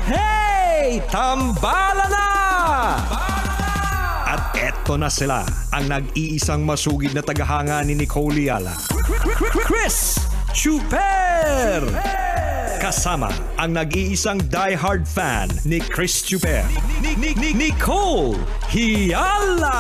Hey! Tambala na! At eto na sila, ang nag-iisang masugid na tagahanga ni Nicole Yala. Chris Chuper! Kasama ang nag-iisang diehard fan ni Chris Chuper, Nicole Yala!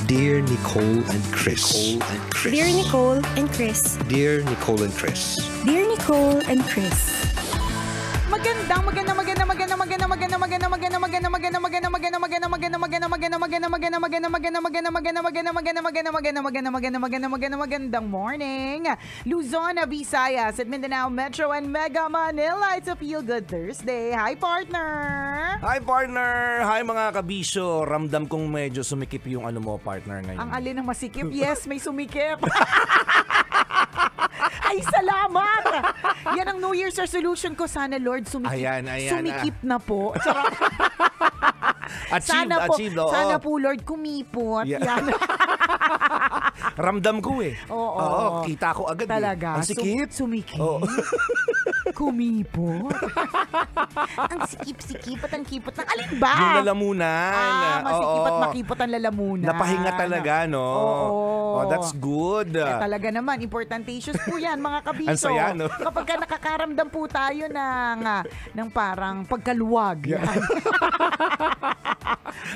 Dear Nicole and Chris. Dear Nicole and Chris. Dear Nicole and Chris. Dear Nicole and Chris. Magandang morning, Luzon, Visayas, at Mindanao Metro and Mega Manila. It's a Feel Good Thursday. Hi, partner! Hi, partner! Hi, mga kabisyo. Ramdam kong medyo sumikip yung ano mo, partner, ngayon. Ang alin ng masikip? Yes, may sumikip. Ay, salamat! Yan ang New Year's resolution ko. Sana, Lord, sumikip na po. Achieved. Sana po, Lord, kumipot. Yeah. Yan. Ramdam ko eh. Oo. Kita ko agad. Talaga. Ang sikip. Sumikip. Oo. Kumipot. Ang sikip-sikip at ang kipot ng alin ba? Yung lalamunan. Masikip at makipot ang lalamunan. Napahinga talaga, no? Oo. Oh, that's good. Talaga naman, importantatious po yan, mga kabiso. Ang saya, no? Kapag ka nakakaramdam po tayo ng parang pagkaluwag. Yeah. Yan.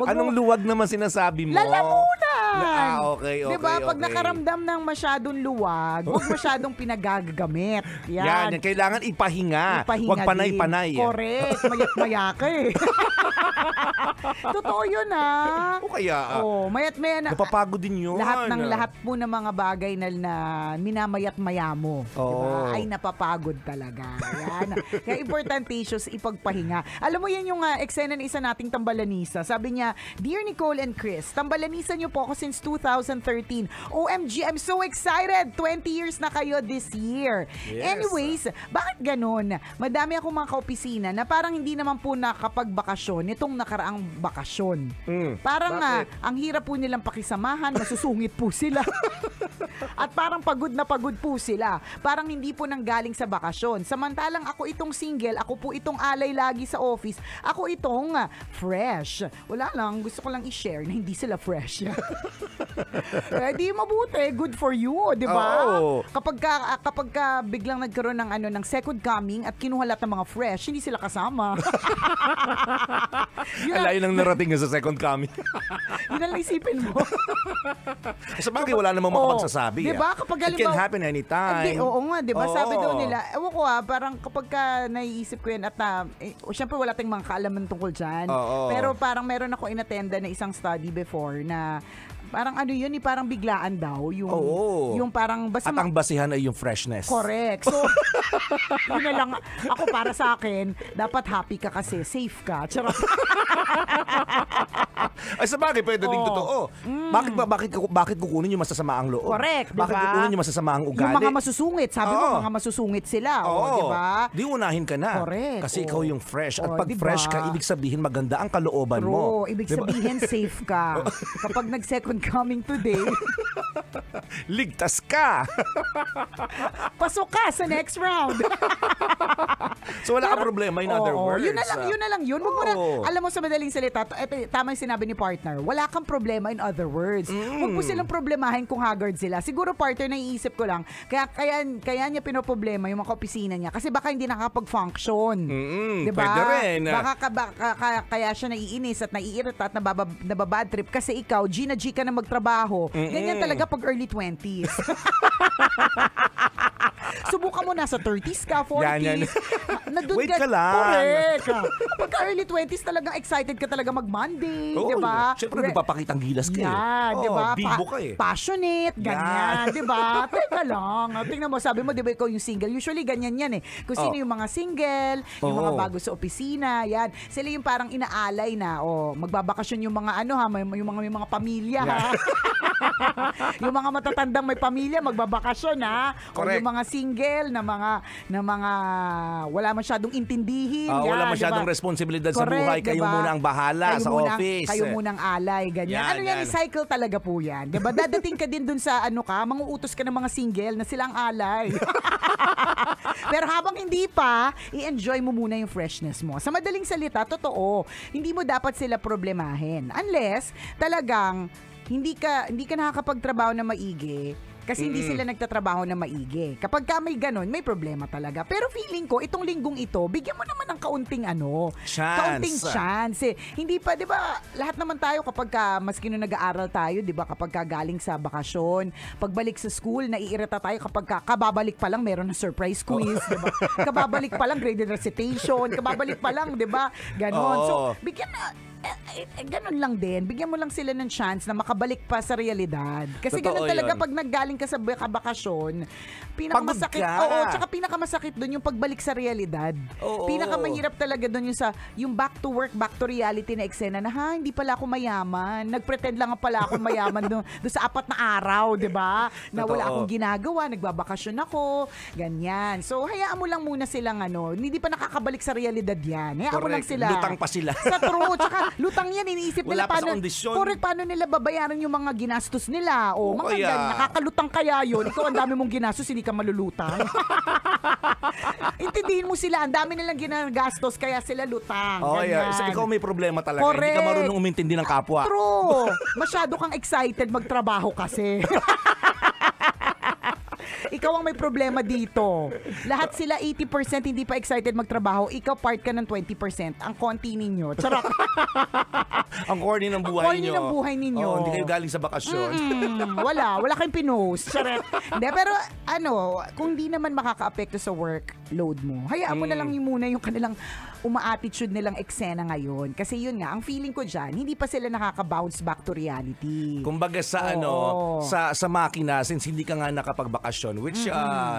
Anong luwag naman sinasabi mo? Lalamunan! Okay. Diba? Pag nakaramdam ng masyadong luwag, huwag masyadong pinagagamit. Yan. Kailangan ipahinga. Huwag panay-panay. Correct. Mayat-maya ka eh. Totoo yun, ha? O kaya, mayat-maya na. napapagod din yun. Lahat po ng mga bagay na minamayat-maya mo. Diba? Ay napapagod talaga. Yan. Kaya importantatious ipagpahinga. Alam mo yan yung eksena ng isa nating tambalanisa. Sabi niya, Dear Nicole and Chris, tambalanisa niyo po ako since 2013. OMG, I'm so excited. 20 years na kayo this year. Yes. Anyways, bakit ganun? Madami akong mga kaopisina na parang hindi naman po nakapagbakasyon itong nakaraang bakasyon. Parang ang hirap po nilang pakisamahan, masusungit po sila. At parang pagod na pagod po sila. Parang hindi po nanggaling sa bakasyon. Samantalang ako itong single, ako po itong alay lagi sa office, ako itong fresh. Wala lang, gusto ko lang i-share na hindi sila fresh. Di mabuti, good for you, di ba? Kapag ka biglang nagkaroon ng second coming at kinuha lahat ng mga fresh, hindi sila kasama. Alayo nang narating sa second coming. Yun ang isipin mo. Sa bagay, wala namang makapagsasabi. Diba? Kapag It can happen anytime. Oo nga, diba? Sabi daw nila, ewan ko parang kapag ka naiisip ko yun at syempre wala tayong mga kaalaman tungkol dyan. Pero parang meron ako inattenda na isang study before na parang yun, parang biglaan daw. Yung parang basta... At ang basihan ay yung freshness. Correct. So, yun na lang. Ako para sa akin, dapat happy ka kasi safe ka. Charot. Ay, sa bagay, pwede din totoo. Bakit kukunin yung masasamaang loob? Correct, diba? Bakit kukunin yung masasamaang ugali? Yung mga masusungit. Sabi mo, mga masusungit sila. Diba? Di unahin ka na. Correct. Kasi ikaw yung fresh. At pag diba? fresh ka, ibig sabihin maganda ang kalooban mo. Ibig sabihin safe ka. Kapag nag-second coming today, ligtas ka. Pasok ka sa next round. So wala kang problema in other words. Yun na lang yun. Wag mo na, alam mo sa madaling salita, tama yung sinabi ni partner, wala kang problema in other words. Huwag mo silang problemahin kung haggard sila. Siguro partner, naiisip ko lang, kaya niya pinoproblema yung mga opisina niya kasi baka hindi nakakapag-function. Diba? Pwede rin. Baka kaya siya naiinis at naiirita at nababad trip kasi ikaw, G ka na magtrabaho. Ganyan talaga pag early 20s. Subukan mo nasa 30s ka, 40s. Wait ka lang. Correct. Pagka early 20s talagang excited ka talaga mag-Monday. Diba? Siyempre, nagpapakitang gilas ka diba? Bibo ka Passionate, ganyan. Diba? Teka lang. Tingnan mo, sabi mo, diba ikaw yung single? Usually, ganyan yan eh. Kung sino yung mga single, yung mga bago sa opisina, yan. Sila yung parang inaalay na, magbabakasyon yung mga may mga pamilya, ha? Yung mga matatandang may pamilya, magbabakasyon, ha? O yung mga single na mga wala masyadong intindihin. Wala yan, masyadong diba? responsibilidad sa Correct, buhay. Kayo diba? muna ang bahala Kayo sa muna, office. Kayo munang alay, ganyan. Yan, Ano yan, yan. cycle talaga po yan. Diba? Dadating ka din dun sa manguutos ka ng mga single na silang alay. Pero habang hindi pa, i-enjoy mo muna yung freshness mo. Sa madaling salita, totoo, hindi mo dapat sila problemahin. Unless, talagang, hindi ka nakakapagtrabaho na maigi, kasi hindi sila nagtatrabaho na maigi. Kapag ka may ganon, may problema talaga. Pero feeling ko, itong linggong ito, bigyan mo naman ng kaunting kaunting chance. Hindi pa, di ba, lahat naman tayo kapag maski nung nag-aaral tayo, di ba, kapag galing sa bakasyon, pagbalik sa school, naiirita tayo kapag kababalik pa lang, meron na surprise quiz, di ba? Kababalik pa lang, graded recitation, kababalik pa lang, di ba? Ganon. So, bigyan na, ganun lang din. Bigyan mo lang sila ng chance na makabalik pa sa realidad. Kasi Totoo ganun talaga yun. pag naggaling ka sa bakasyon, pinakamasakit. Pagod ka. Oo, tsaka pinakamasakit doon yung pagbalik sa realidad. Oo. Pinakamahirap talaga doon yung back to work, back to reality na eksena na hindi pala ako mayaman. Nagpretend lang pala ako mayaman doon sa 4 na araw, 'di ba? Na wala Totoo. akong ginagawa, nagbabakasyon ako, ganyan. So hayaan mo lang muna silang hindi pa nakakabalik sa realidad 'yan. Hayaan mo lang Correct. sila. Lutang pa sila. Sa true, tsaka lutang yan, iniisip Wala nila pa sa kondisyon. correct, paano nila babayaran yung mga ginastos nila. O, mga kaya. ganyan, nakakalutang kaya yun. Ikaw, ang dami mong ginastos, hindi ka malulutang. Intindihin mo sila, ang dami nilang ginagastos, kaya sila lutang. Ganyan. So, ikaw may problema talaga. Hindi Correct. ka marunong umintindi ng kapwa. True. Masyado kang excited magtrabaho kasi. Ikaw ang may problema dito. Lahat sila 80% hindi pa excited magtrabaho. Ikaw part ka ng 20%. Ang konti ninyo. Charot. Ang corny ng buhay corny nyo. ng buhay ninyo. Hindi kayo galing sa bakasyon. Wala kayong pinost. Charot. Hindi, pero kung di naman makaka-apekto sa workload mo, hayaan mo na lang muna yung kanilang uma-attitude nilang eksena ngayon. Kasi yun nga, ang feeling ko dyan, hindi pa sila nakaka-bounce back to reality. Kumbaga sa Oo. sa makina, since hindi ka nga nakapagbakasyon, which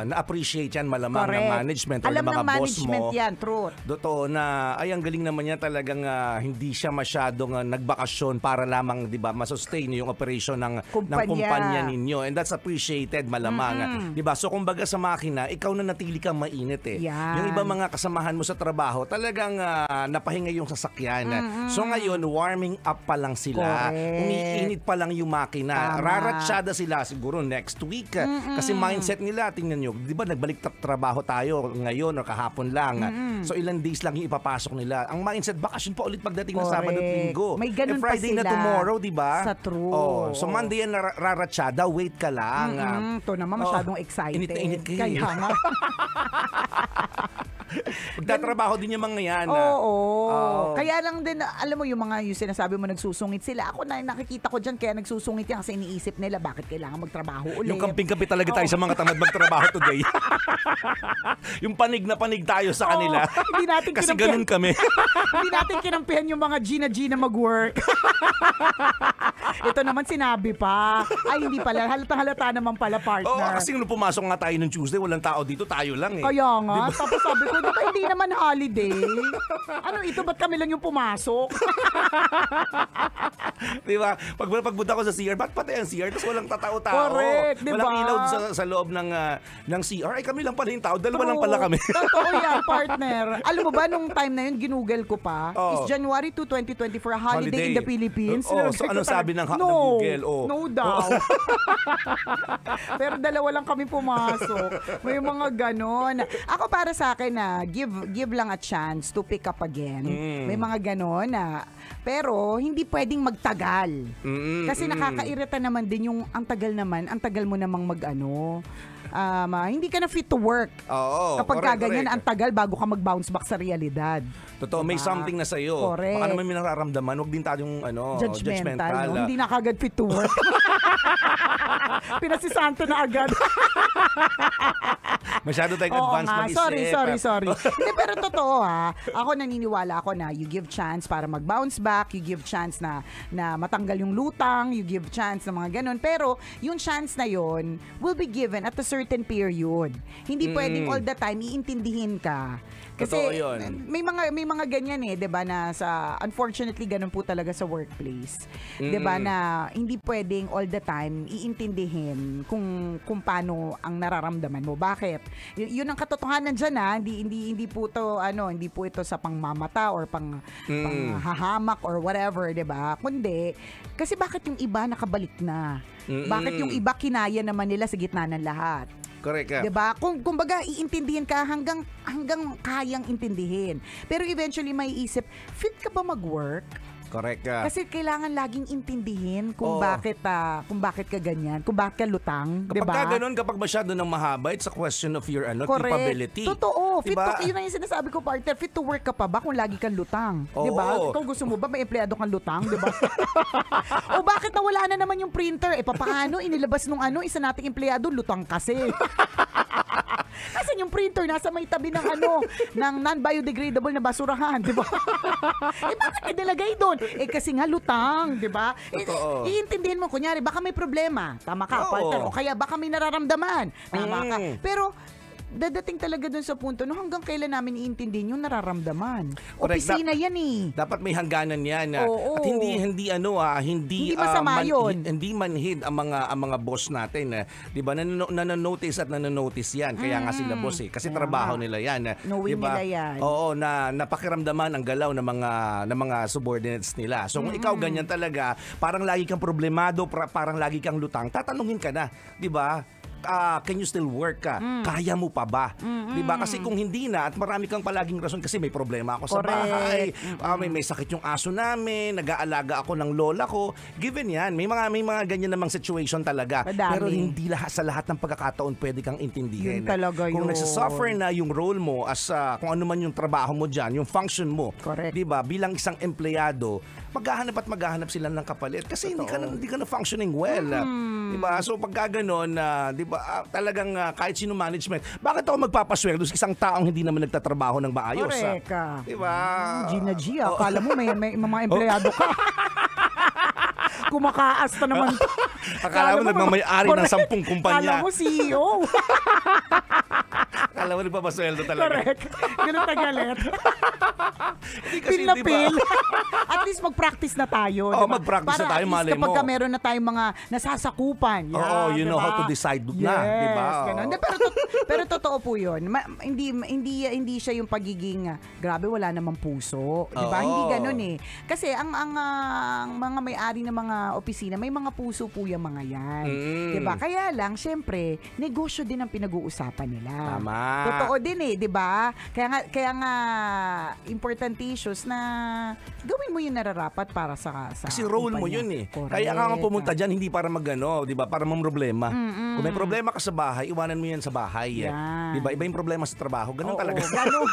na-appreciate yan malamang ng Correct. management or Alam ng mga ng boss management mo. yan, truth. Totoo na, ay ang galing naman niya talagang hindi siya masyadong nagbakasyon para lamang, 'di ba, ma-sustain yung operation ng kumpanya ninyo. And that's appreciated malamang, 'di ba? So kumbaga sa makina, ikaw na natili kang mainit eh. Yan. Yung iba mga kasamahan mo sa trabaho, talagang napahinga yung sasakyan. So ngayon, warming up pa lang sila. Correct. Umiinit pa lang yung makina. Tama. Raratsyada sila siguro next week. Kasi mindset nila, tingnan nyo, di ba nagbalik trabaho tayo ngayon o kahapon lang. So ilang days lang yung ipapasok nila. Ang mindset, bakasyon pa ulit pagdating ng Sabado at Linggo. May ganun pa Friday na sila. tomorrow, di ba? Sa true. So Monday yan raratsyada, wait ka lang. Ito naman masyadong excited. Init na init kayo. Kaya nga. Magtatrabaho din yung mga yan. Oo. Kaya lang din, alam mo yung sinasabi mo nagsusungit sila. Ako na nakikita ko dyan, kaya nagsusungit yan kasi iniisip nila bakit kailangan magtrabaho ulit. Yung kamping-kapi talaga tayo sa mga tamad magtrabaho today. Yung panig na panig tayo sa kanila. Hindi natin Kasi ganun kami. Hindi natin kinampihan yung mga Gina mag-work. Ito naman sinabi pa. Ay, hindi pala. Halata naman pala, partner. Oo, kasi nung pumasok nga tayo ng Tuesday, walang tao dito, tayo lang eh. Kaya nga. Diba? Tapos sabi ko, diba hindi naman holiday? Ano ito? Ba't kami lang yung pumasok? Diba? Pagpunta ko sa CR, ba't patay ang CR? Tapos walang tatao-tao. Correct, diba? Walang ilaw sa loob ng CR. Ay, kami lang pala yung tao. Dalawa lang pala kami. Totoo yan, partner. Alam mo ba, nung time na yun, ginugel ko pa, Oo. is January 2, 2024, holiday in the Philippines. So anong sabi ng Google? No daw. Pero dalawa lang kami pumasok. May mga ganon. Ako para sa akin na give lang a chance to pick up again. May mga ganon na pero hindi pwedeng magtagal. Kasi nakakairita naman din yung ang tagal mo namang hindi ka na fit to work. Oo, Kapag correct. ganyan, ang tagal bago ka mag-bounce back sa realidad. Totoo, may something na sa'yo. Correct. Baka naman may nararamdaman. Huwag din tayong judgmental. No? Hindi na kagad fit to work. Pinasisanto na agad. Masyado tayong Oo advance nga. mag-isip. Sorry. Hindi, pero totoo ako naniniwala ako na you give chance para mag-bounce back, you give chance na matanggal yung lutang, you give chance na mga ganun. Pero yung chance na yon will be given at a certain period. Hindi pwedeng all the time iintindihin ka. Kasi Totoo yun. may mga ganyan 'di ba, na unfortunately ganun po talaga sa workplace. 'Di ba, na hindi pwedeng all the time iintindihin kung paano ang nararamdaman mo. Bakit? Yun ang katotohanan diyan hindi po ito sa pangmamata or panghahamak or whatever, 'di ba? Kundi kasi bakit yung iba nakabalik na? Bakit yung iba kinaya naman nila sa gitna ng lahat? Correct ka. 'Di ba? Kumbaga iintindihin ka hanggang kayang intindihin. Pero eventually may isip, fit ka ba mag-work? Correct ka. Kasi kailangan laging intindihin kung bakit ka ganyan, kung bakit ka lutang, 'di Kapag ba? ganun, kapag masyado ng mahaba, it's a question of your Correct. capability. Totoo. Diba? Yun ang yung sinasabi ko, partner. Fit to work ka pa ba kung lagi kang lutang? Oo. 'Di ba? Ikaw gusto mo ba may empleyado kang lutang, 'di ba? O bakit nawala na naman yung printer? Paano inilabas nung isa nating empleyado lutang kasi? Kasi yung printer nasa may tabi ng ng non-biodegradable na basurahan, 'di ba? Bakit nilagay doon? Kasi nga lutang, 'di ba? Totoo. Iintindihin mo kunyari baka may problema, tama ka, partner, o kaya baka may nararamdaman, tama ka. Pero dadating talaga dun sa punto no hanggang kailan namin iintindihin yung nararamdaman. Opisina yan eh. Dapat may hangganan yan. Oo. At hindi masama yun. Hindi manhid ang mga boss natin. 'Di ba? Nanonotice at nanonotice yan. Kaya nga sila boss eh. Kasi trabaho nila yan. Knowing diba? nila yan. Oo, na napakiramdaman ang galaw ng mga subordinates nila. So kung ikaw ganyan talaga, parang lagi kang problemado, parang lagi kang lutang, tatanungin ka na, 'di ba? Can you still work ka? Kaya mo pa ba? Diba? Kasi kung hindi na at marami kang palaging rason kasi may problema ako sa bahay, may sakit yung aso namin, nag-aalaga ako ng lola ko, given yan. May mga ganyan namang situation talaga. Madami. Pero hindi sa lahat ng pagkakataon pwede kang intindihin. Yun talaga kung yun. nagsasuffer na yung role mo as kung ano man yung trabaho mo dyan, yung function mo, Correct. diba? Bilang isang empleyado, maghahanap sila ng kapalit kasi hindi ka na functioning well. Diba? So pagka ganon, diba, talagang kahit sino management, bakit ako magpapasweldo sa isang taong hindi naman nagtatrabaho ng maayos? Correct. Diba? Gina G, akala mo may mga empleyado ka. Kumakaas na naman. Akala mo nagmamayari ng 10 kumpanya. Akala mo CEO. Akala mo nagpapasweldo talaga. Correct. Ganun tagalit. Kasi, Pil na diba? pil. At least mag-practice na tayo. Oo, diba? mag-practice na tayo, Para malay mo. kapag meron na tayong mga nasasakupan. Yan, Oo, you know diba? how to decide na, yes, diba? Ganun. Pero totoo po yun. Hindi siya yung pagiging, grabe, wala namang puso. Diba? Oo. Hindi ganun eh. Kasi ang mga may-ari ng mga opisina, may mga puso po yung mga yan. Diba? Kaya lang, syempre, negosyo din ang pinag-uusapan nila. Tama. Totoo din eh, 'di ba? Kaya nga important issues na gawin mo yung nararapat para sa Kasi role mo kumpanya. yun eh. Correct. Kaya ka nga pumunta dyan, hindi para di ba? Para problema. Kung may problema ka sa bahay, iwanan mo yan sa bahay. Yan. Di ba? Iba yung problema sa trabaho. Ganun Oo, talaga. ganun.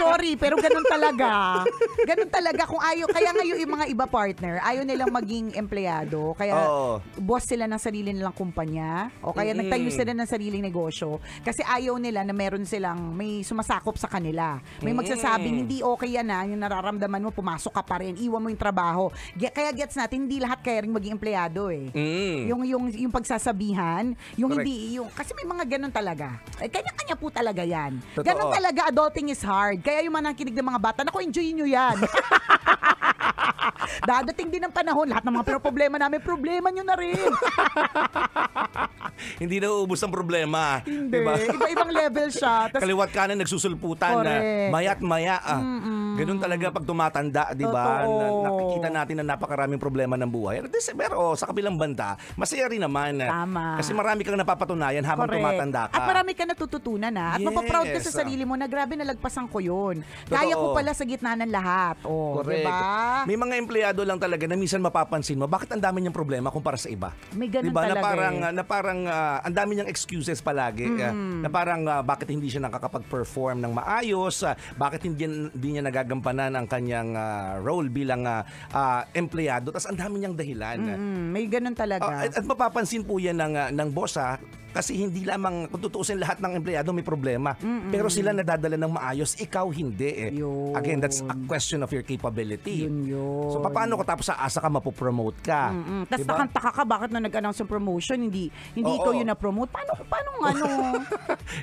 Sorry, pero ganun talaga. Ganun talaga kung ayaw. Kaya nga yung mga iba partner, ayaw nilang maging empleyado. Kaya boss sila ng sarili nilang kumpanya o kaya nagtayo sila ng sariling negosyo. Kasi ayaw nila na meron silang may sumasakop sa kanila. May magsasabing hindi okay yan yung nararamdaman mo, pumasok ka pa rin, iwan mo yung trabaho. Kaya gets natin, hindi lahat kaya rin maging empleyado eh. Yung pagsasabihan, yung Correct. hindi, kasi may mga ganun talaga. Kanya-kanya po talaga yan. Totoo. Ganun talaga, adulting is hard. Kaya yung mga nakikinig ng mga bata, naku, enjoy nyo yan. Dadating din ang panahon, lahat ng mga problema namin, problema nyo na rin. Hindi na uubos ang problema. Hindi. Diba? Iba-ibang level siya. Tas, Kaliwat kanan nagsusulputan na Correct. maya't maya. Ganun talaga pag tumatanda, di ba? Totoo. Nakikita natin na napakaraming problema ng buhay. Pero sa kabilang banda, masaya rin naman. Tama. Kasi marami kang napapatunayan habang correct. tumatanda ka. At marami ka natututunan na. At Yes. mapaproud ka sa sarili mo na grabe nalagpasan ko yun. Kaya ko pala sa gitna ng lahat. Oh, Correct. diba? May mga empleyado lang talaga na minsan mapapansin mo, bakit ang dami niyang problema kumpara sa iba? May ganun diba? talaga Na parang ang dami niyang excuses palagi. Na parang bakit hindi siya nakakapag-perform ng maayos, bakit hindi niya nagagampanan ang kanyang role bilang empleyado. Tapos ang dami niyang dahilan. May ganun talaga. At mapapansin po yan ng boss kasi hindi lamang, kung tutuusin lahat ng empleyado may problema. Pero sila nadadala ng maayos, ikaw hindi eh. Yun. Again, that's a question of your capability. Yun. So paano ko tapos sa asa ka mapopromote ka? Tapos Diba? nakantaka ka bakit nung nag-announce ng promotion hindi ikaw yung na-promote. Paano ano?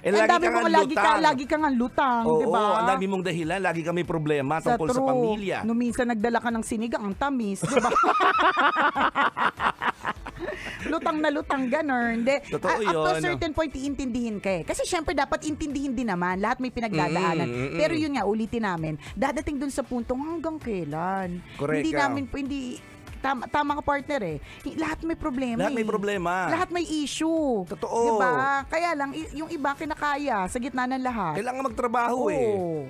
Lagi dami kang mong lutang. lagi kang ang lutang, Oo, di ba? ang dami mong dahilan, lagi ka may problema tungkol sa pamilya. Nung minsan nagdala ka ng sinigang, ang tamis, di ba? lutang na lutang, ganun. Totoo Up to a yun. certain point, iintindihin ka eh. Kasi syempre, dapat intindihin din naman. Lahat may pinagdadaanan. Pero yun nga, ulitin namin, dadating dun sa puntong hanggang kailan. Correct Hindi ka. namin, tama ka partner eh. Lahat may problema. Lahat may problema. Lahat may issue. Totoo. Diba? Kaya lang, yung iba kinakaya sa gitna ng lahat. Kailangan magtrabaho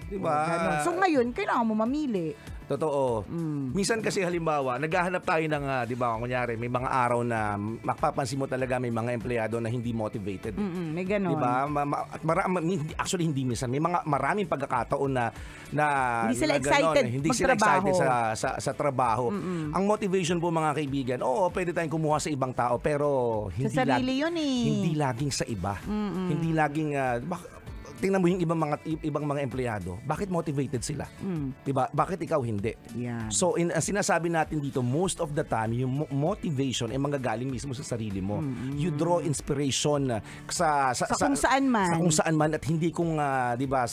Diba? Ganun. So ngayon, kailangan mo mamili. Totoo. Minsan kasi halimbawa, naghahanap tayo ng, di ba, kunyari, may mga araw na mapapansin mo talaga may mga empleyado na hindi motivated. May ganun. Di ba? Actually, hindi minsan. May maraming pagkakataon na hindi sila na excited hindi sila excited magtrabaho. sa trabaho. Ang motivation po mga kaibigan, pwede tayong kumuha sa ibang tao, pero hindi sa sarili yun eh. Hindi laging sa iba. Hindi laging tingnan mo yung ibang mga empleyado, bakit motivated sila? 'Di ba? Bakit ikaw hindi? Yan. So sinasabi natin dito, most of the time yung motivation ay manggagaling mismo sa sarili mo. You draw inspiration sa kung saan man. Sa kung saan man, at hindi kung 'di ba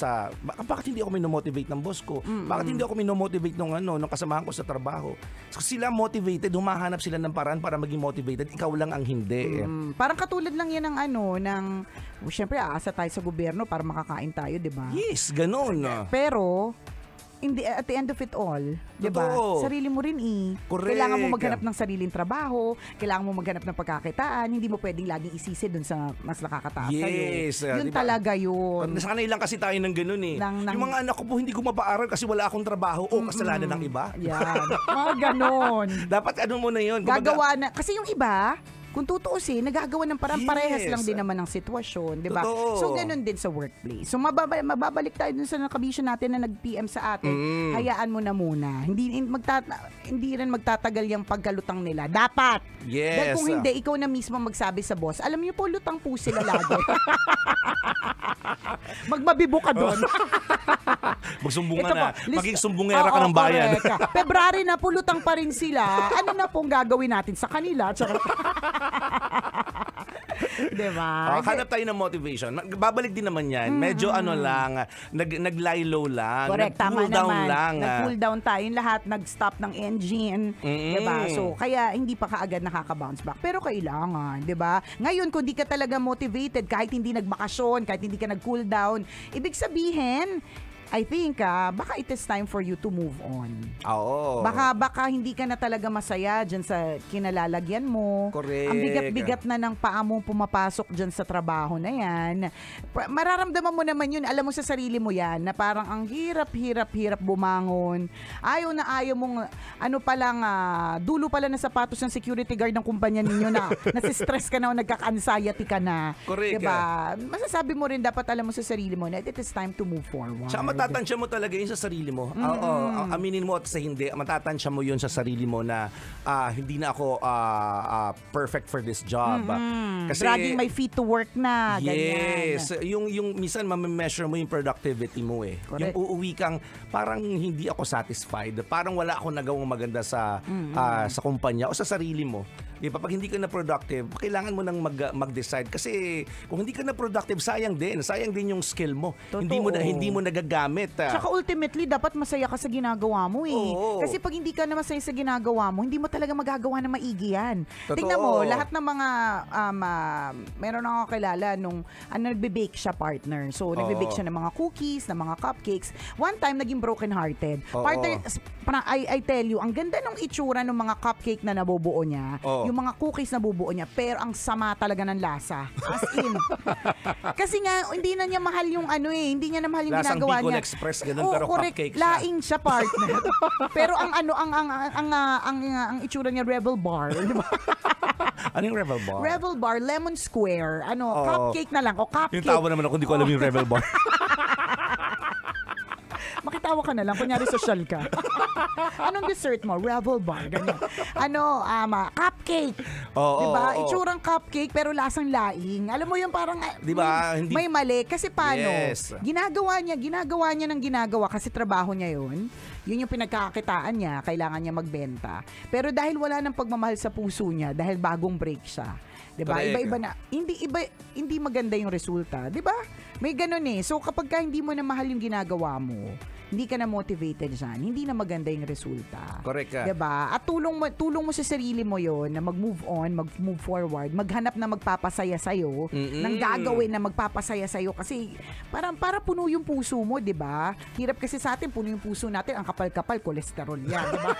bakit hindi ako minomotivate ng boss ko? Bakit hindi ako minomotivate ng kasamahan ko sa trabaho? So, sila motivated, humahanap sila ng paraan para maging motivated, ikaw lang ang hindi. Parang katulad lang yan ng syempre aasa tayo sa gobyerno para makakain tayo, di ba? Yes, ganun. Pero at the end of it all, di ba? Totoo. Sarili mo rin Correct. Kailangan mo maghanap ng sariling trabaho, kailangan mo maghanap ng pagkakitaan, hindi mo pwedeng laging isisi dun sa mas nakakataas Yes, sa'yo. Yun diba? talaga yun. Sanay lang kasi tayo ng ganun eh. Yung mga anak ko po hindi ko mapaaral kasi wala akong trabaho. Kasalanan ng iba. Yan. Mga ganon. Dapat mo na yun. Gagawa na. Kasi yung iba, kung tutuusin, nagagawa ng parang Yes. parehas lang din naman ng sitwasyon, di ba? Totoo. So, ganun din sa workplace. So, mababalik tayo dun sa nakabisyo natin na nag-PM sa atin. Hayaan mo na muna. Hindi rin magtatagal yung pagkalutang nila. Dapat. Yes. Dahil kung hindi, ikaw na mismo magsabi sa boss, alam niyo po, lutang po sila lagi. Magmabibo ka doon. Magsumbungan na. Maging sumbungera ka ng bayan. February na, pulutang pa rin sila. Ano na pong gagawin natin sa kanila? Diba? Hanap tayo ng motivation. Babalik din naman yan. Medyo nag-lie low lang. Correct, tama Nag-cool down naman. lang. Nag-cool down tayo. Yung lahat nag-stop ng engine. Diba? So, kaya hindi pa kaagad nakaka-bounce back. Pero kailangan, diba? Ngayon, kung di ka talaga motivated, kahit hindi nagbakasyon, kahit hindi ka nag-cool down, ibig sabihin, I think, baka it is time for you to move on. Oo. Baka hindi ka na talaga masaya dyan sa kinalalagyan mo. Correct. Ang bigat-bigat na ng paa mo pumapasok dyan sa trabaho na yan. Mararamdaman mo naman yun. Alam mo sa sarili mo yan, na parang ang hirap bumangon. Ayaw na ayaw mong, dulo pala na sapatos ng security guard ng kumpanya ninyo na nasistress ka na o nagkaka-anxiety ka na. Correct. Diba? Masasabi mo rin, dapat alam mo sa sarili mo na it is time to move forward. Tsaka matatansya mo talaga yun sa sarili mo. Aminin mo at sa hindi, matatansya mo yun sa sarili mo na hindi na ako perfect for this job. Kasi dragging my feet to work na. Yes. Ganyan. Yung minsan ma-measure mo yung productivity mo eh. Correct. Yung uuwi kang parang hindi ako satisfied. Parang wala akong nagawang maganda sa kumpanya o sa sarili mo. Diba? Pag hindi ka na productive, kailangan mo nang mag-decide. Kasi kung hindi ka na productive, sayang din. Sayang din yung skill mo. Totoo. Hindi mo nagagamit. Tsaka ultimately, dapat masaya ka sa ginagawa mo eh. Oo. Kasi pag hindi ka na masaya sa ginagawa mo, hindi mo talaga magagawa na maigi yan. Totoo. Tingnan mo, lahat ng mga, meron ako kilala nung, nagbe-bake siya partner. So, nagbe-bake siya ng mga cookies, ng mga cupcakes. One time, naging broken-hearted. Oo. Partner, I tell you, ang ganda ng itsura ng mga cupcake na nabubuo niya. Oo. Yung mga cookies na bubuo niya, pero ang sama talaga ng lasa. As in. Kasi nga, hindi na niya mahal yung hindi niya na mahal yung Lasang ginagawa Bicol niya. Express, ganun, pero correct. cupcake siya. Laing siya, partner. Pero ang itsura niya, Rebel Bar. Di ba? Ano yung Rebel Bar? Rebel Bar, Lemon Square. Cupcake na lang. O cupcake. Yung tawa naman ako, hindi ko alam yung Rebel Bar. Makitawa ka na lang, kunyari social ka. Anong dessert mo? Rebel Bar, ganyan. Cupcake. Diba? Itsurang cupcake pero lasang laing. Alam mo yung parang Diba? may mali. Kasi paano? Yes. Ginagawa niya ng ginagawa kasi trabaho niya yun. Yun yung pinagkakakitaan niya. Kailangan niya magbenta. Pero dahil wala ng pagmamahal sa puso niya, dahil bagong break siya, diba? Correct. Iba-iba na. Hindi maganda yung resulta. Diba? May ganun eh. So kapag hindi mo na mahal yung ginagawa mo, hindi ka na motivated dyan, hindi na maganda yung resulta. Correct ka. Diba? At tulong mo sa sarili mo yon na mag-move on, mag-move forward, maghanap na magpapasaya sa'yo, ng gagawin na magpapasaya sa'yo kasi para puno yung puso mo, diba? Hirap kasi sa atin, puno yung puso natin, ang kapal-kapal, kolesterol yan, diba?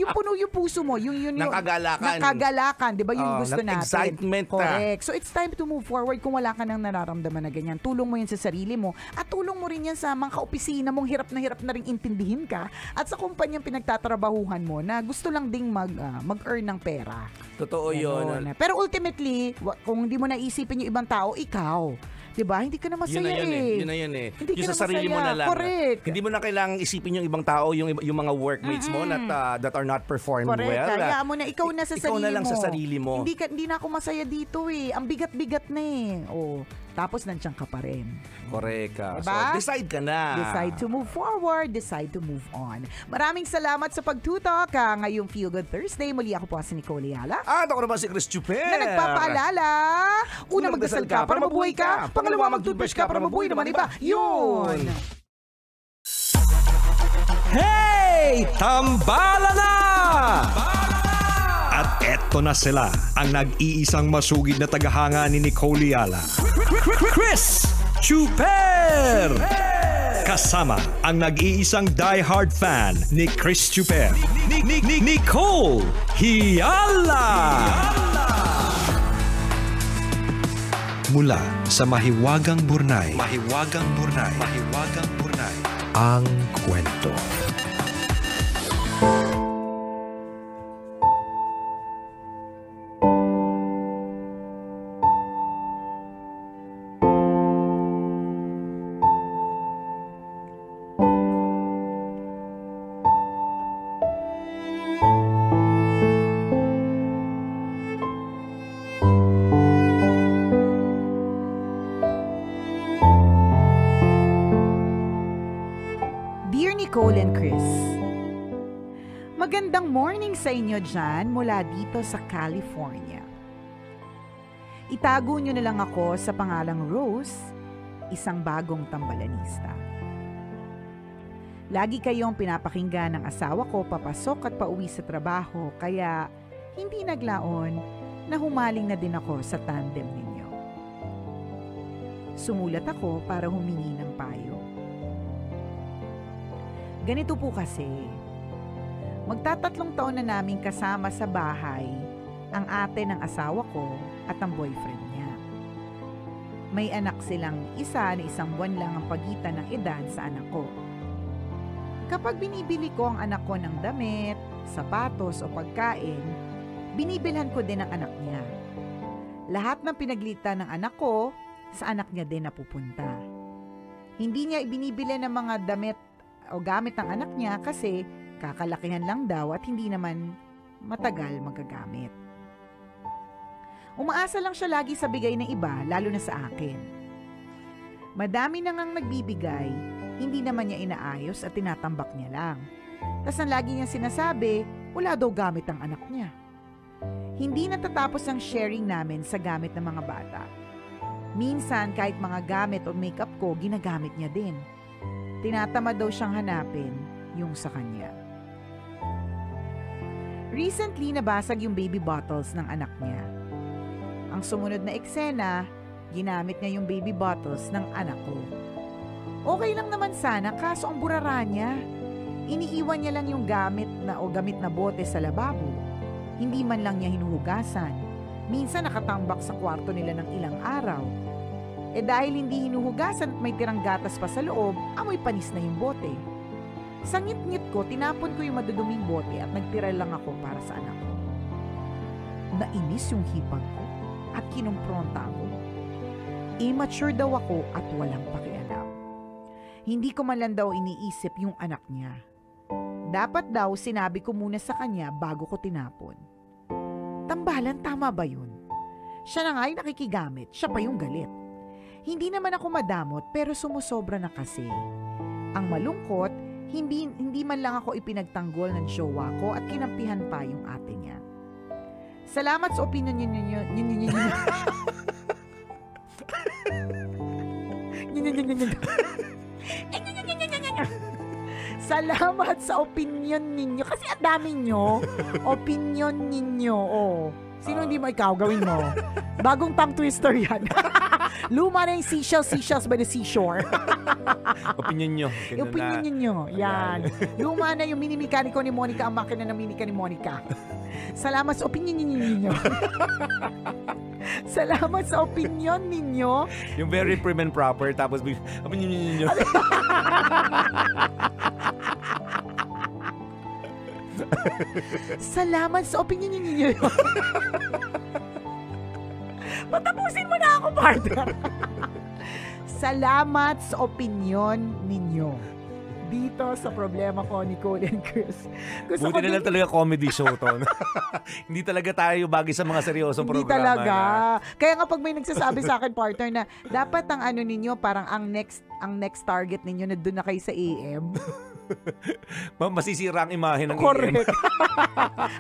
Yung puno yung puso mo, yung Ng kagalakan. ng kagalakan, diba? Yung gusto ng natin. excitement. Correct. So it's time to move forward kung wala ka nang nararamdaman na ganyan. Tulong mo yan sa sarili mo at tulong mo rin yan sa mga kaopisina mong hirap na rin intindihin ka at sa kumpanyang pinagtatrabahuhan mo na gusto lang ding mag-earn ng pera. Totoo yun. Pero ultimately, kung hindi mo naisipin yung ibang tao, ikaw. Diba? Hindi ka na masaya Yun na yun eh. Hindi yung ka sa na sarili masaya. mo na lang. Correct. Hindi mo na kailangang isipin yung ibang tao, yung mga workmates mo that are not performed Correct. well. Kaya mo na ikaw na sa sarili mo. Ikaw na lang sa sarili mo. Hindi na ako masaya dito eh. Ang bigat-bigat na eh. Oh, tapos nandiyan ka pa rin. Correct ka. Diba? So, decide ka na. Decide to move forward, decide to move on. Maraming salamat sa pagtutok ngayong Feel Good Thursday. Muli ako po si Nicole Yala. At ako naman si Chris Chuper. Na nagpapaalala, una magdasal ka para mabuhay ka, pangalawa mag-toothbrush ka para mabuhay naman iba. Yun! Hey! Tambala na! At eto na sila, ang nag-iisang masugid na tagahanga ni Nicole Yala. Chris Chuper! Kasama ang nag-iisang diehard fan ni Chris Chuper, Nicole Yala! Mula sa Mahiwagang Burnay, ang kwento. Dear Nicole and Chris, magandang morning sa inyo dyan mula dito sa California. Itago nyo na lang ako sa pangalang Rose, isang bagong tambalanista. Lagi kayong pinapakinggan ng asawa ko papasok at pauwi sa trabaho kaya hindi naglaon na humaling na din ako sa tandem ninyo. Sumulat ako para humingi ng payo. Ganito po kasi, magtatatlong taon na namin kasama sa bahay ang ate ng asawa ko at ang boyfriend niya. May anak silang isa na 1 buwan lang ang pagitan ng edad sa anak ko. Kapag binibili ko ang anak ko ng damit, sapatos o pagkain, binibilhan ko din ang anak niya. Lahat ng pinaglita ng anak ko, sa anak niya din napupunta. Hindi niya ibinibili ng mga damit o gamit ng anak niya kasi kakalakihan lang daw at hindi naman matagal magagamit. Umaasa lang siya lagi sa bigay ng iba, lalo na sa akin. Madami na ngang nagbibigay, hindi naman niya inaayos at tinatambak niya lang. Tas ang lagi niya sinasabi, wala daw gamit ang anak niya. Hindi natatapos ang sharing namin sa gamit ng mga bata. Minsan kahit mga gamit o makeup ko, ginagamit niya din. Tinatamad daw siyang hanapin yung sa kanya. Recently, nabasag yung baby bottles ng anak niya. Ang sumunod na eksena, ginamit niya yung baby bottles ng anak ko. Okay lang naman sana, kaso ang burara niya. Iniiwan niya lang yung gamit na bote sa lababo. Hindi man lang niya hinuhugasan. Minsan nakatambak sa kwarto nila ng ilang araw. Dahil hindi hinuhugasan at may tirang gatas pa sa loob, amoy panis na yung bote. Sa ngit-ngit ko, tinapon ko yung maduduming bote at nagtira lang ako para sa anak ko. Nainis yung hipag ko at kinumpronta ako. Immature daw ako at walang pakialam. Hindi ko man lang daw iniisip yung anak niya. Dapat daw sinabi ko muna sa kanya bago ko tinapon. Tambalan, tama ba yun? Siya na nga yung nakikigamit, siya pa yung galit. Hindi naman ako madamot pero sumusobra na kasi. Ang malungkot, hindi man lang ako ipinagtanggol ng jowa ko at kinampihan pa yung ate niya. Salamat sa opinion niyo. Salamat sa opinion ninyo. Kasi ang dami nyo. Opinion ninyo. Oh. Sino hindi mo ikaw? Gawin mo. Bagong tongue twister yan. Luma na yung seashells by the seashore. Opinion nyo. Yung opinion ninyo. Yan. Luma na yung mini mekaniko ni Monica, ang makina ng minika ni Monica. Salamat sa opinion ninyo. Salamat sa opinion ninyo. Yung very prim and proper, tapos opinion nyo. Salamat sa opinion ninyo. Patapusin mo na ako, partner. Salamat sa opinion ninyo. Dito sa problema ko, Nicole and Chris. Buti na lang talaga comedy show to. Hindi talaga tayo bagay sa mga seryosong Hindi programa. Hindi talaga. Kaya nga pag may nagsasabi sa akin, partner, na dapat ang ano ninyo, parang ang next target ninyo na doon na kayo sa AM. Masisira ang imahe ng Correct.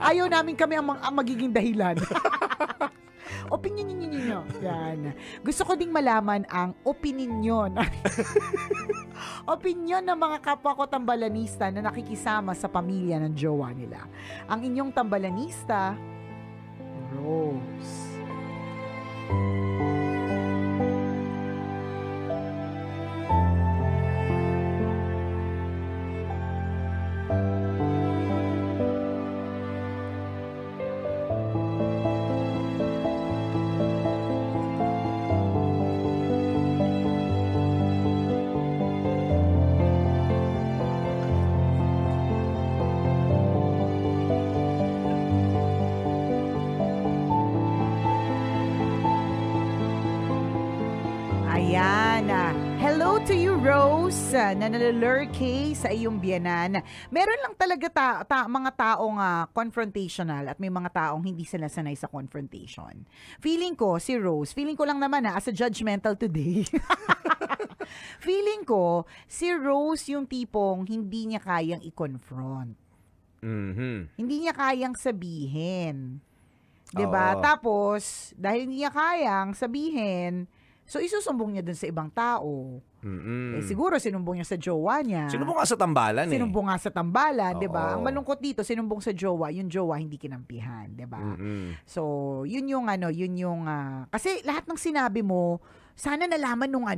Ayaw namin kami ang magiging dahilan. Opinion ninyo. Yan. Gusto ko ding malaman ang opinion. Opinion ng mga kapwa ko tambalanista na nakikisama sa pamilya ng jowa nila. Ang inyong tambalanista, Rose. Ayan. Hello to you, Rose, na nalalurkey sa iyong biyanan. Meron lang talaga mga taong confrontational at may mga taong hindi sila sanay sa confrontation. Feeling ko, si Rose, feeling ko lang naman as a judgmental today. Feeling ko, si Rose yung tipong hindi niya kayang i-confront. Mm-hmm. Hindi niya kayang sabihin. 'Di ba? Tapos, dahil hindi niya kayang sabihin, so, isusumbong niya dun sa ibang tao. Mm-mm. Siguro, sinumbong niya sa jowa niya. Sinumbong nga sa tambalan Sinumbong nga sa tambalan, di ba? Oo. Ang malungkot dito, sinumbong sa jowa, yung jowa hindi kinampihan, di ba? So, yun yung kasi lahat ng sinabi mo, sana nalaman nung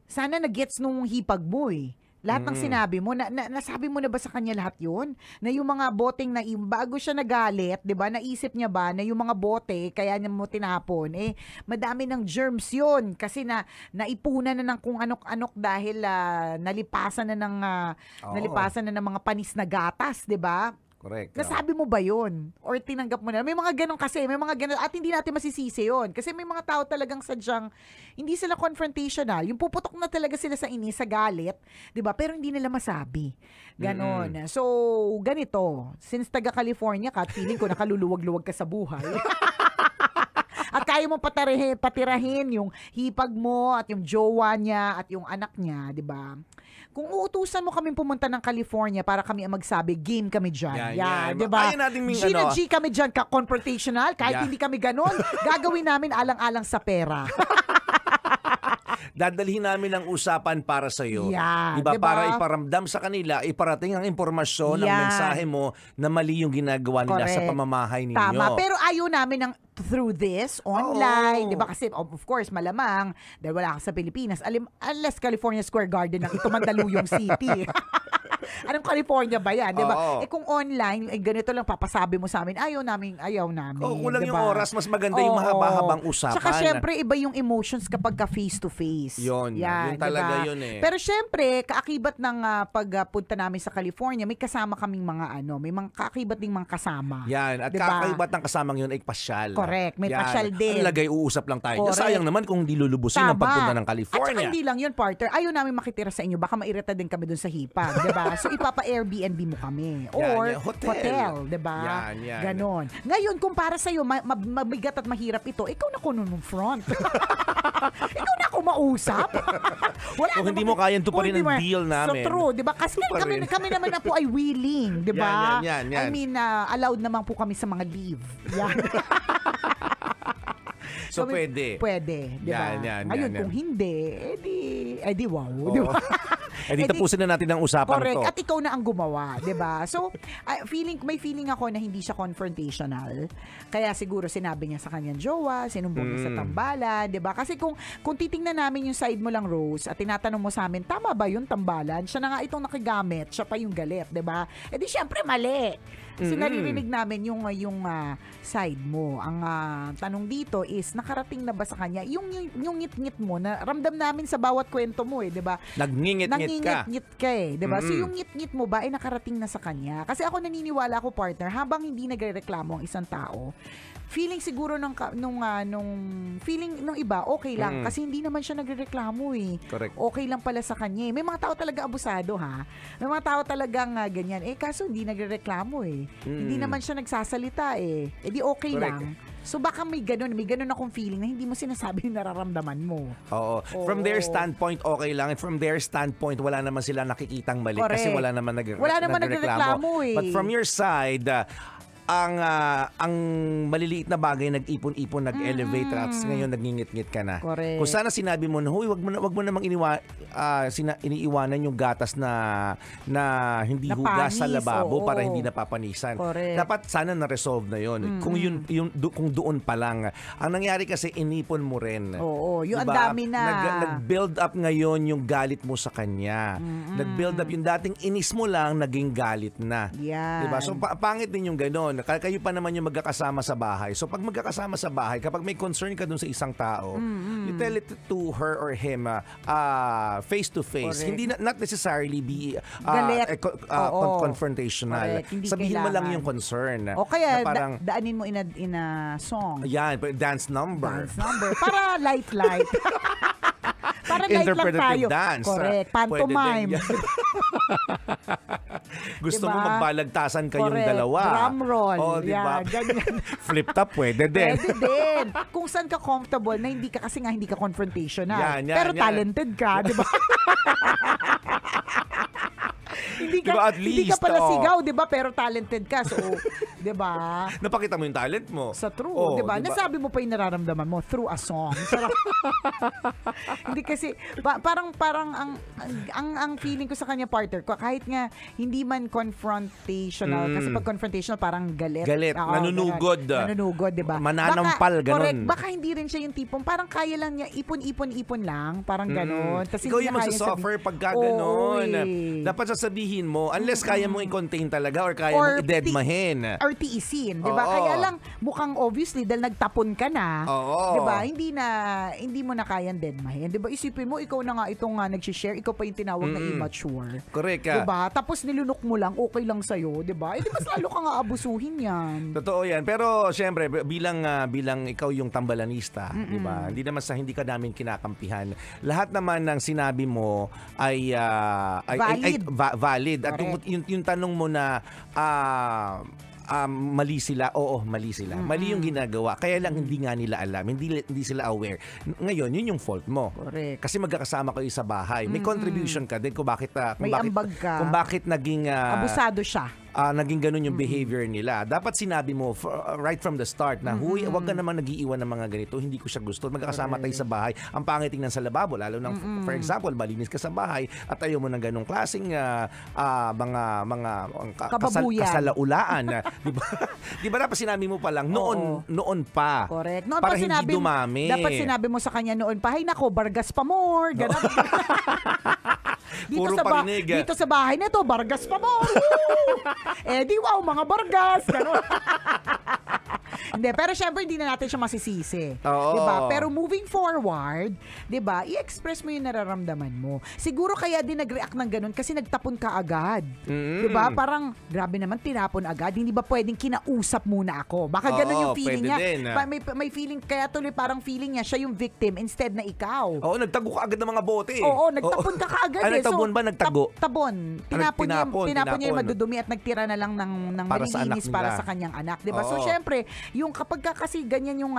sana na-gets nung hipag mo eh. Lahat ng sinabi mo, nasabi mo na ba sa kanya lahat yun? Na yung mga boteng bago siya nagalit, di ba, naisip niya ba na yung mga bote, kaya niya mo tinapon, madami ng germs yun. Kasi naipunan na ng kung anok-anok dahil nalipasan na ng mga panis na gatas, di ba? Correct. Nasabi mo ba yun? Or tinanggap mo na? May mga ganun kasi, at hindi natin masisisi yun. Kasi may mga tao talagang sadyang, hindi sila confrontational. Yung puputok na talaga sila sa inis, sa galit, di ba? Pero hindi nila masabi. Ganon. So, ganito, since taga-California ka, at feeling ko nakaluluwag-luwag ka sa buhay. At kaya mo patirahin yung hipag mo at yung jowa niya at yung anak niya, di ba? Kung uutusan mo kaming pumunta ng California para kami ang magsabi, game kami dyan. Yan, di ba? G na G kami dyan, confrontational, kahit hindi kami ganon, gagawin namin alang-alang sa pera. Dadalhin namin ang usapan para sa iyo. Yeah, diba? Diba? Para iparamdam sa kanila, iparating ang impormasyon, ang mensahe mo na mali yung ginagawa nila sa pamamahay ninyo. Tama. Pero ayaw namin ng through this, online, di ba? Kasi of course, malamang, dahil wala ka sa Pilipinas, unless California Square Garden ng ito Mandaluyong City. Anong California ba yan, di ba? Kung online, ganito lang papasabi mo sa amin, ayaw namin. Kulang diba? yung oras, mas maganda yung mahaba-habang usapan. Tsaka syempre, iba yung emotions kapag ka face-to-face. Yun talaga yun eh. Pero syempre, kaakibat ng pagpunta namin sa California, may kasama kaming may mga kaakibat ding mga kasama. Yan, at diba? Kaakibat ng kasamang yun ay pasyal. Correct, may pasyal din. Ang lagay, uusap lang tayo. Sayang naman kung hindi lulubusin ang pagpunta ng California. At saka hindi lang yun, partner. Ayaw namin makitira sa inyo. Baka mairita din kami dun sa hipag, diba? So, ipapa-Airbnb mo kami. Or hotel, diba? Yan. Ganon. Ngayon, kung para sa'yo, mabigat at mahirap ito, ikaw na front. Ikaw na kumausap. Kung hindi mo kayang tuparin ang deal namin. So true, diba? Kasi kami naman na po ay willing, diba? Yan. I mean, allowed naman po kami sa mga leave. Yan. So, pwede. Pwede, di ba? Yan. Ngayon, kung hindi, edi wow. Di ba? di tapusin na natin ang usapan correct. to. At ikaw na ang gumawa, 'di ba? So, may feeling ako na hindi siya confrontational. Kaya siguro sinabi niya sa kanyang jowa, sinumbong niya sa tambalan, 'di ba? Kasi kung titingnan namin yung side mo lang, Rose, at tinatanong mo sa amin, tama ba yung tambalan? Siya na nga itong nakigamit, siya pa yung galit, 'di ba? Eh di syempre mali. Kasi naririnig namin yung side mo. Ang tanong dito is, nakarating na ba sa kanya yung ngit-ngit mo na ramdam namin sa bawat kwento mo 'di ba? Nangingit-ngit ka 'di ba? So yung ngit-ngit mo ba ay nakarating na sa kanya? Kasi ako naniniwala ako, partner, habang hindi nagrereklamo ang isang tao, feeling siguro nung feeling ng iba okay lang kasi hindi naman siya nagrereklamo eh. Correct. Okay lang pala sa kanya. May mga tao talaga abusado ha. May mga tao talagang ganyan. Kaso hindi nagrereklamo eh. Hindi naman siya nagsasalita eh. Di okay Correct. lang. So baka may ganun akong feeling na hindi mo sinasabi yung nararamdaman mo. Oo. From their standpoint, okay lang. And from their standpoint, wala naman sila nakikitang mali. Correct. Kasi wala naman nagrereklamo eh. But from your side, ang maliliit na bagay nag-ipon-ipon, nag-elevate, at ngayon nagngingit-ngit ka na. Correct. Kung sana sinabi mo, huy, wag mo namang iniiwanan yung gatas na hindi hugas sa lababo para hindi napapanisan. Correct. Dapat sana na-resolve na yon. Kung doon pa lang. Ang nangyari kasi, inipon mo rin. Oo, yung diba? ang dami na. Nag-build up ngayon yung galit mo sa kanya. Nag-build up yung dating inis mo lang, naging galit na. Yan. Diba? So pangit din yung gano'n. Kayo pa naman yung magkakasama sa bahay. So pag magkakasama sa bahay, kapag may concern ka dun sa isang tao, you tell it to her or him face to face. Hindi not necessarily be confrontational. Sabihin mo lang yung concern. O kaya parang, daanin mo in a song. Yan, dance number. Para light. Para light lang tayo. Dance. Correct. Pantomime. Gusto diba? mo magbalagtasan kayong Correct. dalawa. Drum roll. Oh, diba? Ganyan. Flip top, pwede din. Pwede din. Kung saan ka comfortable na hindi ka, kasi nga hindi ka confrontational. Pero talented ka, di ba? Hindi ka, diba, at least, hindi ka pala sigaw, 'di ba? Pero talented ka. So, 'di ba? Napakita mo yung talent mo. Sa true, oh, 'di ba? Diba? Nasabi mo pa yung nararamdaman mo through a song. Sarap. Hindi kasi parang ang feeling ko sa kanya, partner ko, kahit nga hindi man confrontational, kasi pag confrontational parang galit. Nanunugod. Nanunugod, 'di ba? Mananampal, ganun. Correct. Baka hindi rin siya yung tipong parang kaya lang niya ipon lang, parang gano'n. Ikaw yung magsasuffer pagka gano'n. Dapat sasabihin mo, unless kaya mong i-contain talaga or kaya mong i-deadmahin. Or tiisin, 'di ba? Kaya lang mukhang obviously dahil nagtapon ka na, 'di ba? Hindi mo na kayang deadmahin. 'Di ba? Isipin mo, ikaw na nga itong nag-share, ikaw pa yung tinawag na immature. Correct. 'Di ba? Tapos nilunok mo lang, okay lang sa 'di ba? Di mas lalo ka nga abusuhin 'yan. Totoo 'yan. Pero syempre, bilang ikaw yung tambalanista, 'di ba? Hindi ka namin kinakampihan. Lahat naman ng sinabi mo ay valid. At yung tanong mo na mali sila. Oo, mali sila. Mali yung ginagawa. Kaya lang hindi nga nila alam. Hindi sila aware. Ngayon, yun yung fault mo. Correct. Kasi magkakasama kayo sa bahay. May contribution ka din kung bakit ambag ka. Kung bakit naging abusado siya. Naging ganun yung behavior nila. Dapat sinabi mo right from the start na, huy, wag ka naman nag-iiwan ng mga ganito. Hindi ko siya gusto. Magkakasama tayo sa bahay. Ang pangit tingnan sa lababo, lalo na for example, malinis ka sa bahay at ayaw mo ng ganung klaseng mga kasalaulaan. Di ba dapat sinabi mo pa lang noon pa. Correct. Noon para pa hindi dumami. Dapat sinabi mo sa kanya noon pa, hay nako, Bargas pa more. Ganun. Dito sa bahay na to, Bargas pa more. Di wow, mga Bargas. Ganun. Hindi, pero syempre hindi na natin siya masisisi. Diba? Pero moving forward, diba, i-express mo yung nararamdaman mo. Siguro kaya din nag-react ng ganun kasi nagtapon ka agad. Diba? Parang, grabe naman, tinapon agad. Hindi ba pwedeng kinausap muna ako? Baka ganun yung feeling niya. May feeling, kaya tuloy parang feeling niya, siya yung victim instead na ikaw. Oo, nagtago ka agad ng mga bote. Oo, nagtapon ka kaagad. Nagtabon ba? Nagtago? Tabon. Tinapon niya yung madudumi at nagtira na lang ng malilinis para sa kanyang anak. Diba? So, syempre, yung kapag kasi ganyan yung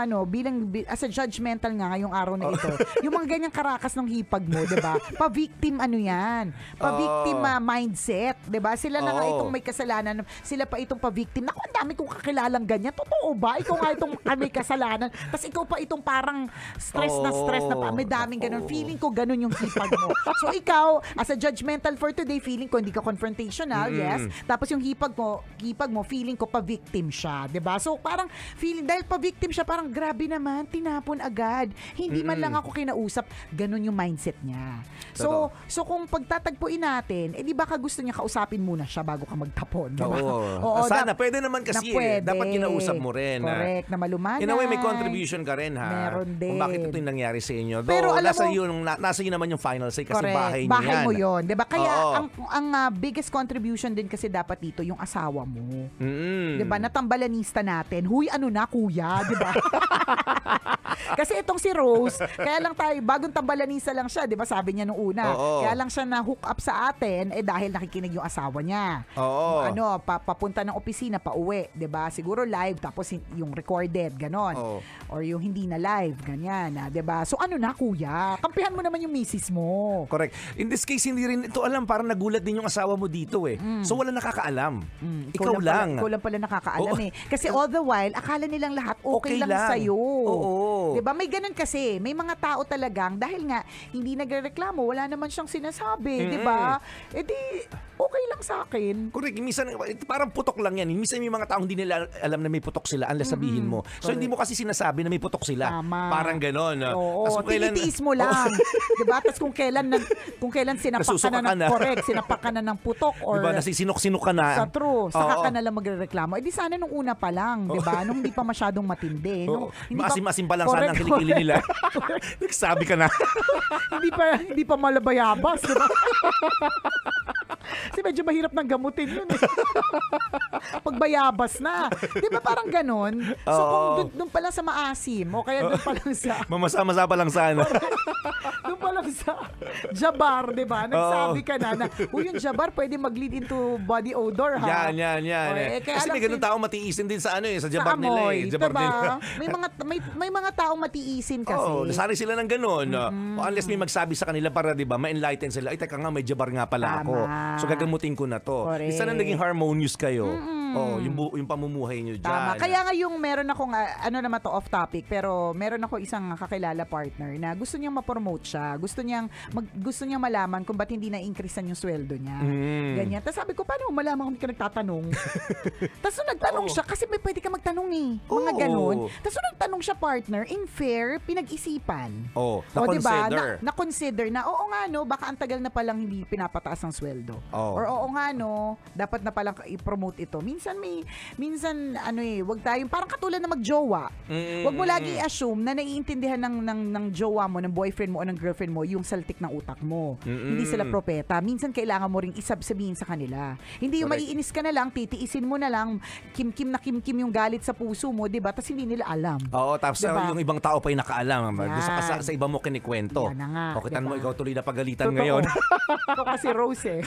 as a judgmental nga ngayong araw na ito, yung mga ganyang karakas ng hipag mo, 'di ba? Pa-victim yan. Pa-victim mindset, 'di ba? Sila na nga itong may kasalanan, sila pa itong pa-victim. Naku, ang dami kong kakilalang ganyan. Totoo ba? Ikaw nga itong may kasalanan. Tapos ikaw pa itong parang stress na pa. May daming ganun. Feeling ko ganun yung hipag mo. So ikaw, as a judgmental for today, feeling ko hindi ka confrontational, yes. Tapos yung hipag mo, feeling ko pa-victim siya, 'di ba? So parang feeling dahil pa-victim siya, parang grabe naman, tinapon agad. Hindi man lang ako kinausap. Ganun yung mindset niya. So kung pagtatagpuin natin, di ba gusto niya kausapin muna siya bago ka magtapon, 'di ba? Oo. Sana pwede naman kasi dapat kinausap mo rin. Correct, na malumanay. In a way, may contribution ka rin, ha? Meron din. Kung bakit ito yung nangyari sa inyo. Pero nasa iyo naman yung final say kasi correct, bahay niyo yan. Bahay mo yun. Diba? Kaya ang biggest contribution din kasi dapat dito yung asawa mo. Diba? Natambalanista natin. Huy, ano na kuya? Diba? Kasi itong si Rose, kaya lang tayo, bagong tambalanisa lang siya, di ba sabi niya nung una. Kaya lang siya na-hook up sa atin dahil nakikinig yung asawa niya. Papunta ng opisina, pauwi, di ba? Siguro live, tapos yung recorded, ganon. Or yung hindi na live, ganyan, di ba? So ano na kuya? Kampihan mo naman yung misis mo. Correct. In this case, hindi rin ito alam, parang nagulat din yung asawa mo dito eh. So wala nakakaalam. Ikaw lang. Ikaw lang pala nakakaalam eh. Kasi all the while, akala nilang lahat okay lang sa'yo. Diba? May ganun kasi. May mga tao talagang, dahil nga, hindi nagrereklamo, wala naman siyang sinasabi. Diba? Di, okay lang sa akin. Correct. Minsan, parang putok lang yan. Minsan may mga tao hindi nila alam na may putok sila unless sabihin mo. So, hindi mo kasi sinasabi na may putok sila. Tama. Parang ganon. Oo. Tinitiis mo lang. Diba? Tapos kung kailan sinapak ka na, correct, sinapak ka na ng putok or diba, nasisinok-sinok ka na. Sa true. Saka ka na lang magrereklamo. Di sana nung una pa lang. Diba? Nung hindi pa masyadong matindi. Maasim-asim pa lang sana ang kilikili nila. Nagsabi ka na. hindi pa malabayabas. Diba? Kasi medyo mahirap ng gamutin yun eh. Pagbayabas na. Di ba parang ganon? So kung doon pa lang sa maasim, o kaya doon pa lang sa mamasa-masa pa lang sana. doon pa lang sa Jabar, di ba? Nagsabi ka na yung Jabar pwede mag-lead into body odor, ha? Yan. Kasi may ganun tao matiisin din sa sa Jabar sa nila amoy, eh. Jabar diba? nila. may mga taong matiisin kasi. Nasanay sila ng ganun. Unless may magsabi sa kanila para, di ba, ma-enlighten sila. Ay, teka nga, may Jabar nga pala ako. So gagamutin ko na to. Sana naging harmonious kayo. Yung pamumuhay nyo dyan. Tama. Kaya nga yung meron akong, naman to off topic, pero meron ako isang kakilala partner na gusto niyang ma-promote siya. Gusto niyang malaman kung ba't hindi na-increasean yung sweldo niya. Ganyan. Tapos sabi ko, paano mo malaman kung hindi ka nagtatanong? Tapos nagtanong siya, kasi may pwede ka magtanong eh. Mga ganun. Tapos nagtanong siya partner, in fair, pinag-isipan. Na-consider. Diba? Na-consider na, oo nga no, baka ang tagal na palang hindi pinapataas ang sweldo. Or oo nga no, dapat na palang i-promote ito. Minsan wag tayong parang katulad na magjowa. Wag mo lagi i-assume na naiintindihan ng jowa mo, ng boyfriend mo o ng girlfriend mo yung saltik ng utak mo. Hindi sila propeta. Minsan kailangan mo ring sabihin sa kanila. Hindi yung maiinis ka na lang, titiisin mo na lang, kim-kim yung galit sa puso mo, 'di ba? Tapos hindi nila alam. Tapos diba? Yung ibang tao pa yung nakaalam. Gusto ka sa iba mo kinikwento. Yan na nga. Kitan mo, ikaw tuloy na pagalitan Totoo. ngayon. Ito kasi Rose eh.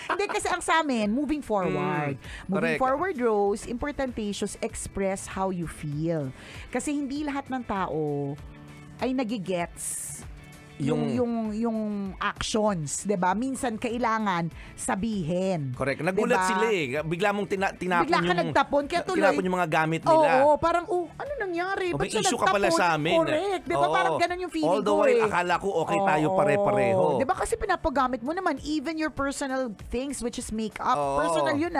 Hindi kasi ang sa amin, moving forward. Moving forward, Rose, importantatious, express how you feel. Kasi hindi lahat ng tao ay nagigets yung actions, 'di ba? Minsan kailangan sabihin. Correct. Nagulat sila eh. Bigla mong tinapon bigla ka nagtapon kaya tuloy. Tinapon yung mga gamit nila. Parang ano nangyari? May issue ka pala sa amin. Correct. 'Di ba? Parang ganun yung feeling Although ko eh. Akala ko okay tayo pare-pareho. 'Di ba kasi pinapagamit mo naman even your personal things which is makeup. Personal yun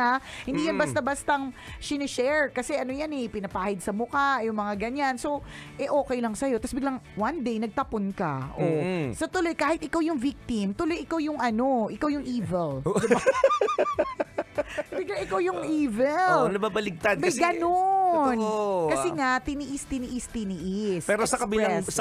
Hindi yan basta-bastang sinishare kasi yan pinapahid sa mukha, yung mga ganyan. So, okay lang sa'yo. Tapos biglang one day nagtapon ka. So tuloy, kahit ikaw yung victim, tuloy ikaw yung ikaw yung evil. Diba? Bigla ikaw yung evil. Nababaligtad. May ganun. Kasi nga, tiniis. Pero sa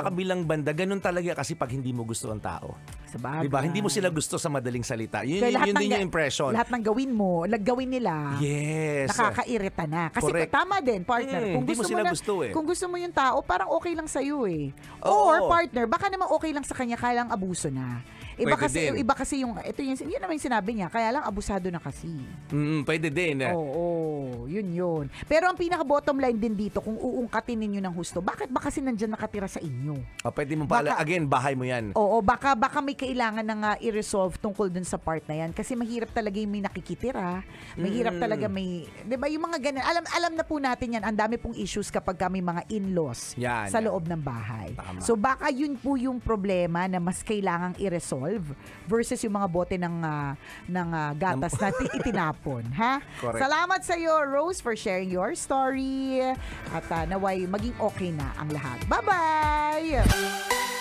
kabilang banda, ganun talaga kasi pag hindi mo gusto ang tao. Sabagay. Diba? Hindi mo sila gusto sa madaling salita. Yun din yung impression. Lahat ng gawin mo, gawin nila, yes, nakakairita na. Kasi correct. Tama din, partner. Kung gusto mo gusto eh. Kung gusto mo yung tao, parang okay lang sa'yo eh. Or partner, baka naman okay lang sa kanya, kaya lang abuso na. Iba kasi yung ito yun naman yung sinabi niya, kaya lang abusado na kasi. Pwede din. Oo, yun. Pero ang pinaka bottom line din dito, kung uungkatin ninyo ng husto, bakit ba kasi nandiyan nakatira sa inyo? Pwede mo pala, again, bahay mo yan. Oo, baka may kailangan na i-resolve tungkol dun sa part na yan. Kasi mahirap talaga yung may nakikitira. Mahirap talaga may, di ba, yung mga ganyan. Alam na po natin yan, ang dami pong issues kapag may mga in-laws sa loob ng bahay. Tama. So baka yun po yung problema na mas kailangang i-resolve versus yung mga bote ng gatas na itinapon. Ha? Correct. Salamat sa iyo, Rose, for sharing your story. At naway maging okay na ang lahat. Bye-bye!